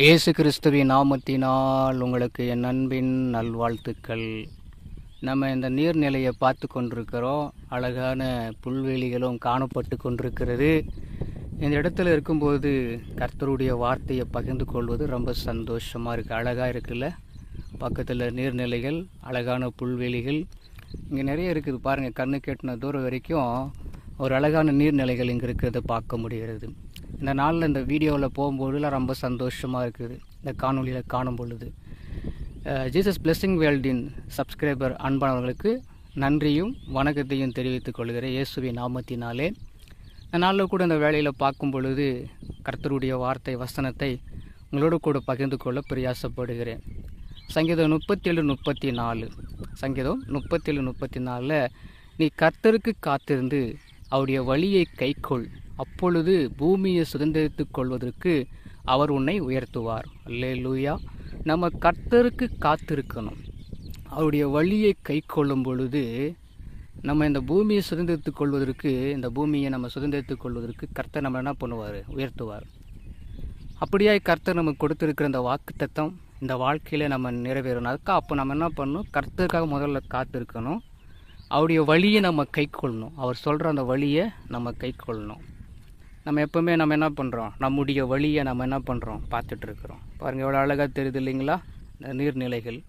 இயேசு கிறிஸ்துவின் நாமத்தினால் உங்களுக்கு என் அன்பின் நல்வாழ்த்துக்கள். நம்ம இந்த நீர்நிலையை பார்த்து கொண்டிருக்கிறோம். அழகான புல்வெளிகளும் காணப்பட்டு கொண்டிருக்கிறது. இந்த இடத்துல இருக்கும்போது கர்த்தருடைய வார்த்தையை பகிர்ந்து கொள்வது ரொம்ப சந்தோஷமாக இருக்குது. அழகாக இருக்குல்ல, பக்கத்தில் நீர்நிலைகள், அழகான புல்வெளிகள் இங்கே நிறைய இருக்குது. பாருங்கள், கண்ணு கெட்டின தூரம் வரைக்கும் ஒரு அழகான நீர்நிலைகள் இங்கே இருக்கிறத பார்க்க முடிகிறது. இந்த நாளில் இந்த வீடியோவில் போகும்போதுலாம் ரொம்ப சந்தோஷமாக இருக்குது. இந்த காணொலியில் காணும் பொழுது ஜீசஸ் பிளெஸிங் வேர்ல்டின் சப்ஸ்கிரைபர் அன்பானவர்களுக்கு நன்றியும் வணக்கத்தையும் தெரிவித்துக் கொள்கிறேன் இயேசுவின் நாமத்தினாலே. இந்த நாளில் கூட இந்த வேலையில் பார்க்கும் பொழுது கர்த்தருடைய வார்த்தை வசனத்தை உங்களோடு கூட பகிர்ந்து கொள்ள பிரயாசப்படுகிறேன். சங்கீதம் 37:34 சங்கீதம் 37:34 நீ கர்த்தருக்கு காத்திருந்து அவருடைய வழியை கைக்கொள், அப்பொழுது பூமியை சுதந்திரித்துக் கொள்வதற்கு அவர் உன்னை உயர்த்துவார். அல்லேலூயா. நம்ம கர்த்தருக்கு காத்திருக்கணும். அவருடைய வழியை கை கொள்ளும் பொழுது நம்ம இந்த பூமியை சுதந்திரித்துக் கொள்வதற்கு, இந்த பூமியை நம்ம சுதந்திரித்துக் கொள்வதற்கு கர்த்தர் நம்ம என்ன பண்ணுவார்? உயர்த்துவார். அப்படியாய் கர்த்தர் நமக்கு கொடுத்துருக்கிற இந்த வாக்குத்தத்தம் இந்த வாழ்க்கையில் நம்ம நிறைவேறணும். அதுக்காக அப்போ நம்ம என்ன பண்ணணும்? கர்த்தருக்காக முதல்ல காத்திருக்கணும். அவருடைய வழியை நம்ம கை கொள்ளணும். அவர் சொல்கிற அந்த வழியை நம்ம கை கொள்ளணும். நம்ம எப்போவுமே நம்ம என்ன பண்ணுறோம்? நம்முடைய வழியை நம்ம என்ன பண்ணுறோம்? பார்த்துட்ருக்குறோம். பாருங்கள், எவ்வளோ அழகாக தெரியுது இல்லைங்களா? இந்த நீர்நிலைகள்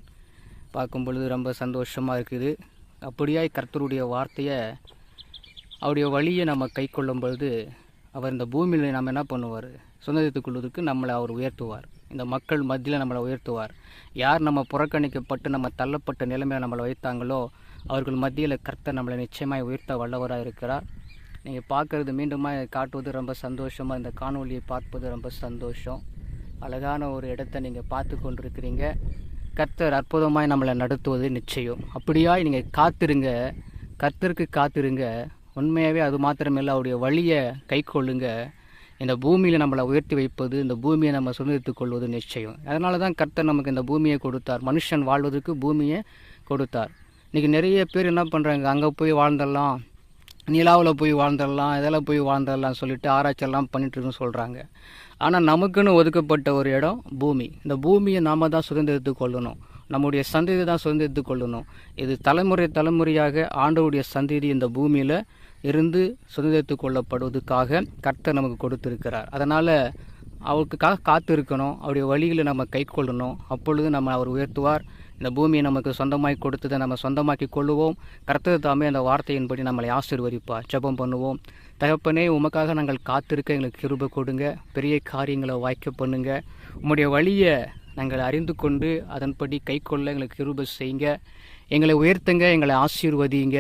பார்க்கும் பொழுது ரொம்ப சந்தோஷமாக இருக்குது. அப்படியாய் கர்த்தருடைய வார்த்தையை, அவருடைய வழியை நம்ம கை கொள்ளும் பொழுது அவர் இந்த பூமியில் நம்ம என்ன பண்ணுவார்? சுதந்திரத்துக் கொள்வதற்கு நம்மளை அவர் உயர்த்துவார். இந்த மக்கள் மத்தியில் நம்மளை உயர்த்துவார். யார் நம்ம புறக்கணிக்கப்பட்டு நம்ம தள்ளப்பட்ட நிலைமையில் நம்மளை வைத்தாங்களோ அவர்கள் மத்தியில் கர்த்தர் நம்மளை நிச்சயமாக உயர்த்த வல்லவராக இருக்கிறார். நீங்கள் பார்க்குறது மீண்டுமாக காட்டுவது ரொம்ப சந்தோஷமாக, இந்த காணொலியை பார்ப்பது ரொம்ப சந்தோஷம். அழகான ஒரு இடத்த நீங்கள் பார்த்து கொண்டிருக்கிறீங்க. கர்த்தர் அற்புதமாய் நம்மளை நடத்துவது நிச்சயம். அப்படியாய் நீங்கள் காத்திருங்க, கர்த்தருக்கு காத்திருங்க. உண்மையாகவே அது மாத்திரமில்லை, அவருடைய வழியை கை கொள்ளுங்க. இந்த பூமியில் நம்மளை உயர்த்தி வைப்பது, இந்த பூமியை நம்ம சுதந்திரித்துக் கொள்வது நிச்சயம். அதனால தான் கர்த்தர் நமக்கு இந்த பூமியை கொடுத்தார். மனுஷன் வாழ்வதற்கு பூமியை கொடுத்தார். இன்றைக்கி நிறைய பேர் என்ன பண்ணுறாங்க? அங்கே போய் வாழ்ந்துடலாம், நிலாவில் போய் வாழ்ந்துடலாம், இதெல்லாம் போய் வாழ்ந்துடலாம் சொல்லிட்டு ஆராய்ச்சியெல்லாம் பண்ணிட்டுருக்குன்னு சொல்கிறாங்க. ஆனால் நமக்குன்னு ஒதுக்கப்பட்ட ஒரு இடம் பூமி. இந்த பூமியை நாம் தான் சுதந்திரித்து கொள்ளணும். நம்முடைய சந்ததி தான் சுதந்திரித்து கொள்ளணும். இது தலைமுறையாக ஆண்டவருடைய சந்ததி இந்த பூமியில் இருந்து சுதந்திரித்து கொள்ளப்படுவதற்காக கர்த்தர் நமக்கு கொடுத்துருக்கிறார். அதனால் அவருக்காக காத்து இருக்கணும். அவருடைய வழிகளை நம்ம கை கொள்ளணும். அப்பொழுது நம்ம அவர் உயர்த்துவார். இந்த பூமியை நமக்கு சொந்தமாக்கி கொடுத்ததை நம்ம சொந்தமாக்கி கொள்ளுவோம். கர்த்தர் தாமே அந்த வார்த்தையின்படி நம்மளை ஆசீர்வதிப்பார். ஜெபம் பண்ணுவோம். தகப்பனே, உமக்காக நாங்கள் காத்திருக்க எங்களுக்கு கிருபை கொடுங்க. பெரிய காரியங்களை வாய்க்க பண்ணுங்க. உம்முடைய வழியை நாங்கள் அறிந்து கொண்டு அதன்படி கை கொள்ள எங்களுக்கு கிருபை செய்யுங்க. எங்களை உயர்த்துங்க, எங்களை ஆசீர்வதிங்க.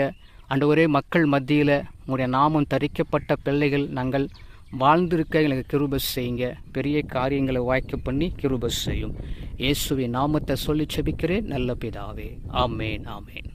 ஆண்டவரே, மக்கள் மத்தியில் உங்களுடைய நாமம் தரிக்கப்பட்ட பிள்ளைகள் நாங்கள் வாழ்ந்திருக்க எங்களுக்கு கிருபை செய்யுங்க. பெரிய காரியங்களை வாய்க்க பண்ணி கிருபை செய்யும். இயேசுவின் நாமத்தை சொல்லி செபிக்கிறேன் நல்ல பிதாவே. ஆமேன், ஆமேன்.